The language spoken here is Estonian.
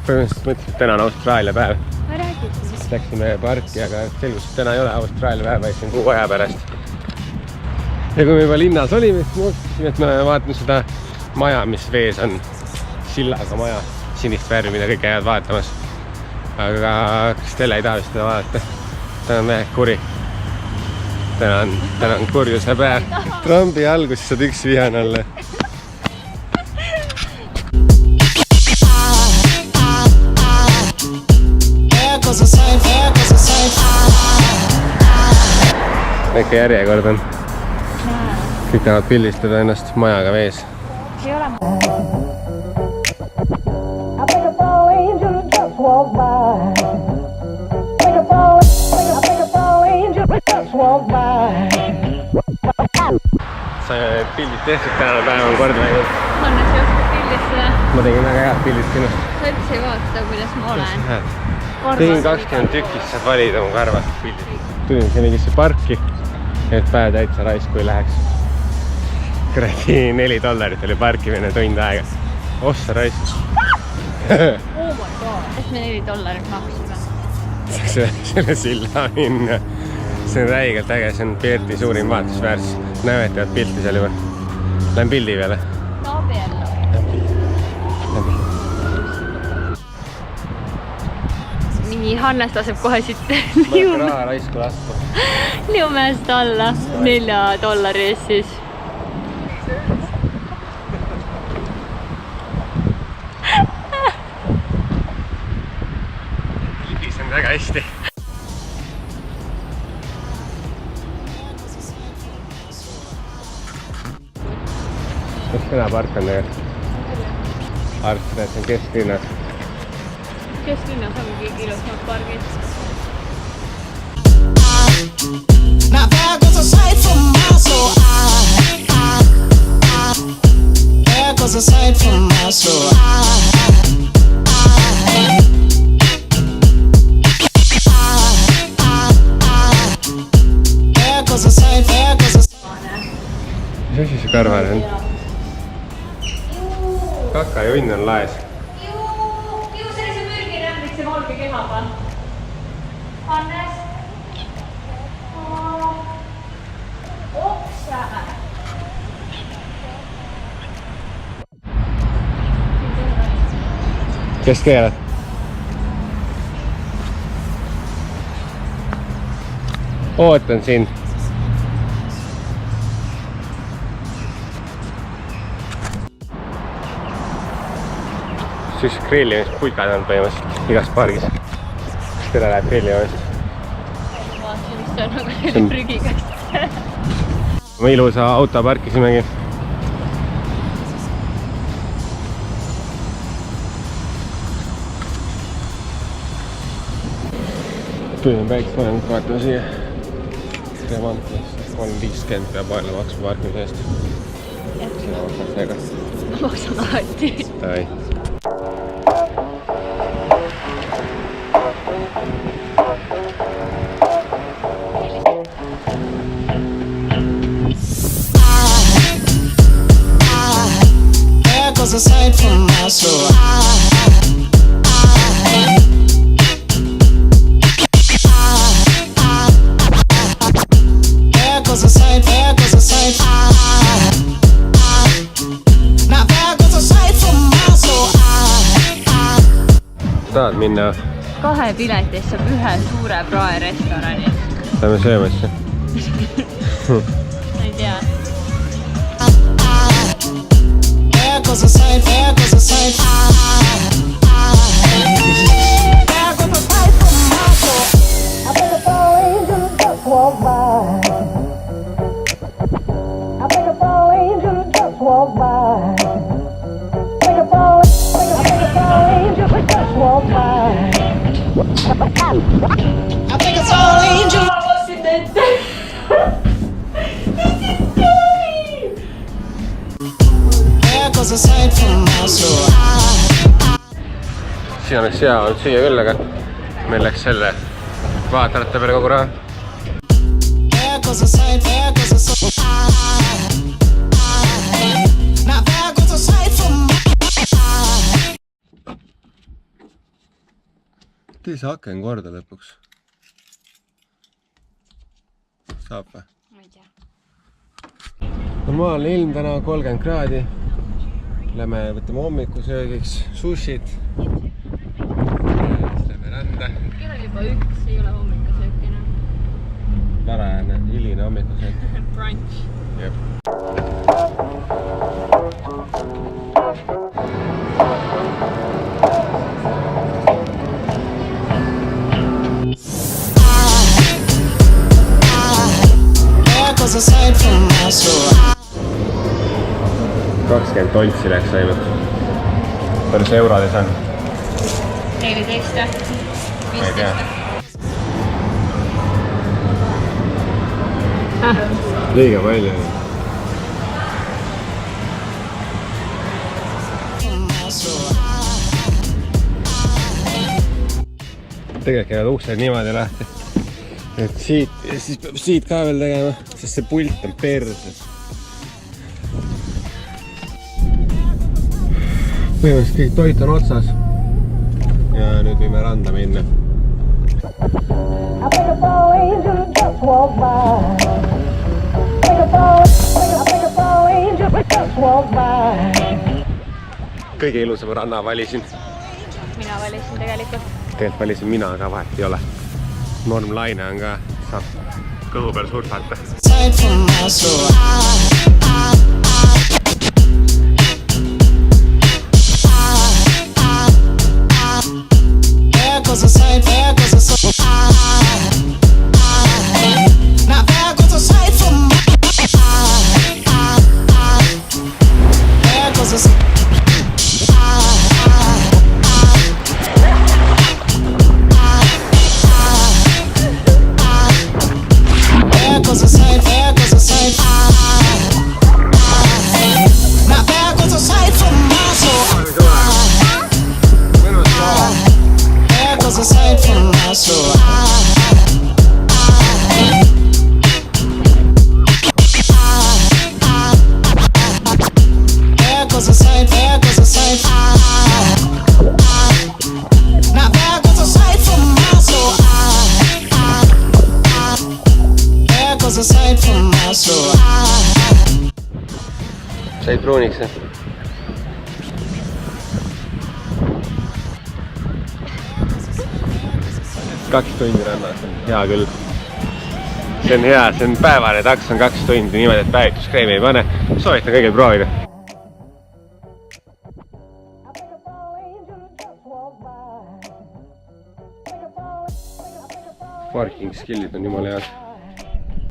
põhimõtteliselt mõtlesin, et täna on Austraalia päev. Ma räägin siis. Läksime parki, aga selgus, et täna ei ole Austraalia päev, vaid see on kuu aja pärast. Ja kui me juba linnas olime, siis me vaatame seda maja, mis vees on. Sillaga maja, sinist värvi, mida kõik käivad vaatamas. Aga Stella ei taha vist seda vaadata. Täna on mehed kuri. Täna on kurjuse päev. Trumpi algus saad üks vihane olla. Väike järjekord on. Kõik tahavad pildistada ennast majaga vees. Ei ole Saime need pildid tehtud, tänane päev on kord läinud. Hannes ei oska pildistada. Ma tegin väga head pildid sinust. Sa üldse ei vaata, kuidas ma olen. Tegin 20 tükist, saad valida mu karvast pildid. Tulin siin mingisse parki, et päev täitsa raisku ei läheks. Kuradi $4 oli parkimine tund aega. Ossa raisku. Oh my god. Et me $4 maksime. Saaks selle silla minna. See on räigelt äge, see on Perti suurim vaatusväärsus. Näevad pilti seal juba. Lähen pildi peale. No abiellu. Nii, Hannes laseb kohe siit Ma hakka raha raisku laskma. Liumäest alla $4 eest siis. Libisen väga hästi. Kus kõnapark on tegelikult? Arvestades, et see on kesklinnas. Kesklinnas ongi ilusamad pargid. Now there goes a sight from my soul. There goes a sight from my soul. There goes a sight, there goes a sight. Mis asi see karvane on? Kakajunn on laes. Sellise mürgirämbikse valge kehaga. Hannes. Oksa. Kes keelad? Ootan sind. Siis grillimispuikad on põhimõtteliselt igas pargis. Kas teile läheb grillimist? Vaata, mis see on nagu selle prügikast. Me ilusa auto parkisimegi. Tulime päiksepanenud, vaatame siia. Remantlis 350 peab aela maksma parkimise eest. Sina maksad seega. Ma maksan alati. Ai. There goes a sight from my soul. There goes a sight, there goes a sight. Now there goes a sight from my soul. Tahad minna? 2 piletist saab 1 suure praerestorani. Lähme söömasse. Ma ei tea. There goes a sight, there goes a sight. There goes a sight from my soul. I think a fall angel just walked by. I think a fall angel just walked by. I think a fall angel just walked by. I think it's all angel. There goes a sight from my soul. Siin oleks hea olnud süüa küll, aga meil läks selle vaatratta peale kogu raha. There goes a sight, there goes a sight. Now there goes a sight from my tee see aken korda lõpuks. Saab või? Ma ei tea. Normaalne ilm täna 30 kraadi. Lähme võtame hommikusöögiks sushit. Lähme rända. Kell on juba 1, ei ole hommikusöök enam. Varajane, hiline hommikusöök. Brunch. Jep. Aside from my soul. 20 tontsi läks ainult. Palju see eurodes on? 14. Ma ei tea. Liiga palju. Tegelikult käivad uksed niimoodi lahti. Et siit, ja siis peab siit ka veel tegema, sest see pult on perses. Põhimõtteliselt kõik toit on otsas. Ja nüüd võime randa minna. I think a fall angel just walked by. Think a fall angel just walked by. Kõige ilusama ranna valisin. Mina valisin tegelikult. Tegelikult valisin mina, aga vahet ei ole. Normlaine on ka, saab kõhu peal surfata. Aside from my soul. There goes a sight, there goes a sight. Now there goes a sight from my there goes a sight. There goes a sight, there goes a sight. Now there goes a sight from my soul. There goes a sight from my soul. There goes a sight, there goes a sight. Now there goes a sight from my soul. There goes a sight from my soul. Said pruuniks, jah? Kaks tundi rannas on hea küll. See on hea, see on päevane taks on 2 tundi niimoodi, et päevituskreemi ei pane. Soovitan kõigil proovida. Parking skillid on jumala head.